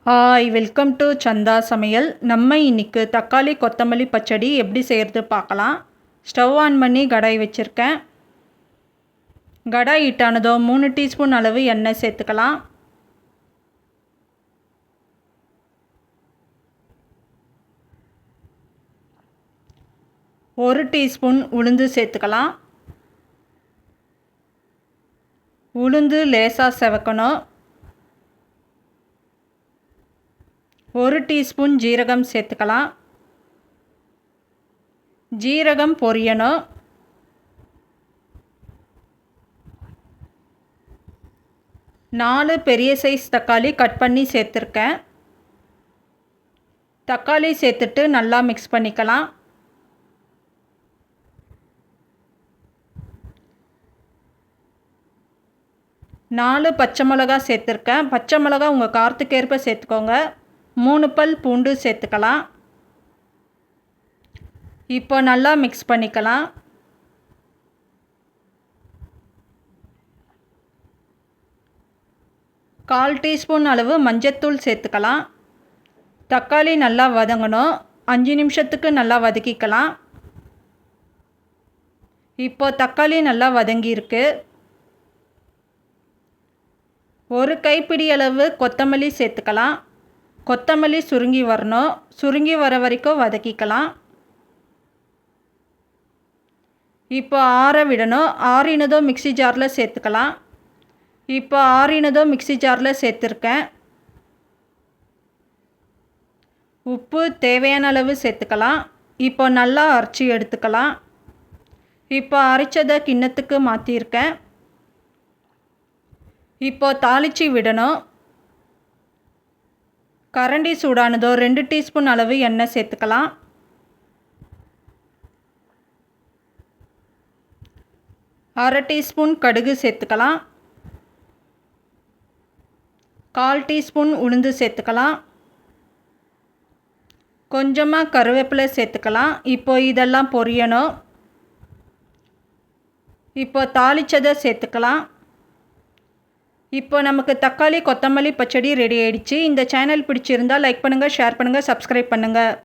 Hi welcome to சந்தா சமையல். நம்ம இன்னைக்கு தக்காளி கொத்தமல்லி பச்சடி எப்படி செய்கிறது பார்க்கலாம். ஸ்டவ் ஆன் பண்ணி கடாய் வச்சுருக்கேன். கடாய் ஹீட்டானதோ 3 டீஸ்பூன் அளவு எண்ணெய் சேர்த்துக்கலாம். ஒரு டீஸ்பூன் உளுந்து சேர்த்துக்கலாம். உளுந்து லேசாக செவக்கணும். 1 டீஸ்பூன் ஜீரகம் சேர்த்துக்கலாம். ஜீரகம் பொரியணும். நாலு பெரிய சைஸ் தக்காளி கட் பண்ணி சேர்த்துருக்கேன். தக்காளி சேர்த்துட்டு நல்லா மிக்ஸ் பண்ணிக்கலாம். நாலு பச்சை மிளகா சேர்த்துருக்கேன். பச்சை மிளகா உங்கள் காரத்துக்கேற்ப சேர்த்துக்கோங்க. 3 பல் பூண்டு சேர்த்துக்கலாம். இப்போ நல்லா மிக்ஸ் பண்ணிக்கலாம். கால் டீஸ்பூன் அளவு மஞ்சத்தூள் சேர்த்துக்கலாம். தக்காளி நல்லா வதங்கணும். 5 நிமிஷத்துக்கு நல்லா வதக்கிக்கலாம். இப்போ தக்காளி நல்லா வதங்கியிருக்கு. ஒரு கைப்பிடி அளவு கொத்தமல்லி சேர்த்துக்கலாம். கொத்தமல்லி சுருங்கி வரணும். சுருங்கி வர வரைக்கும் வதக்கிக்கலாம். இப்போ ஆற விடணும். ஆறினதோ மிக்ஸி ஜாரில் சேர்த்துக்கலாம். இப்போ ஆறினதோ மிக்ஸி ஜாரில் சேர்த்துருக்கேன். உப்பு தேவையான அளவு சேர்த்துக்கலாம். இப்போ நல்லா அரைச்சி எடுத்துக்கலாம். இப்போ அரைச்சதை கிண்ணத்துக்கு மாற்றிருக்கேன். இப்போ தாளித்து விடணும். கரண்டி சூடானதோ 2 டீஸ்பூன் அளவு எண்ணெய் சேர்த்துக்கலாம். அரை டீஸ்பூன் கடுகு சேர்த்துக்கலாம். கால் டீஸ்பூன் உளுந்து சேர்த்துக்கலாம். கொஞ்சமாக கருவேப்பிலை சேர்த்துக்கலாம். இப்போ இதெல்லாம் பொரியணும். இப்போ தாளிச்சதை சேர்த்துக்கலாம். இப்போ நமக்கு தக்காளி கொத்தமல்லி பச்சடி ரெடி ஆயிடுச்சு. இந்த சேனல் பிடிச்சிருந்தால் லைக் பண்ணுங்கள், ஷேர் பண்ணுங்கள், சப்ஸ்கிரைப் பண்ணுங்கள்.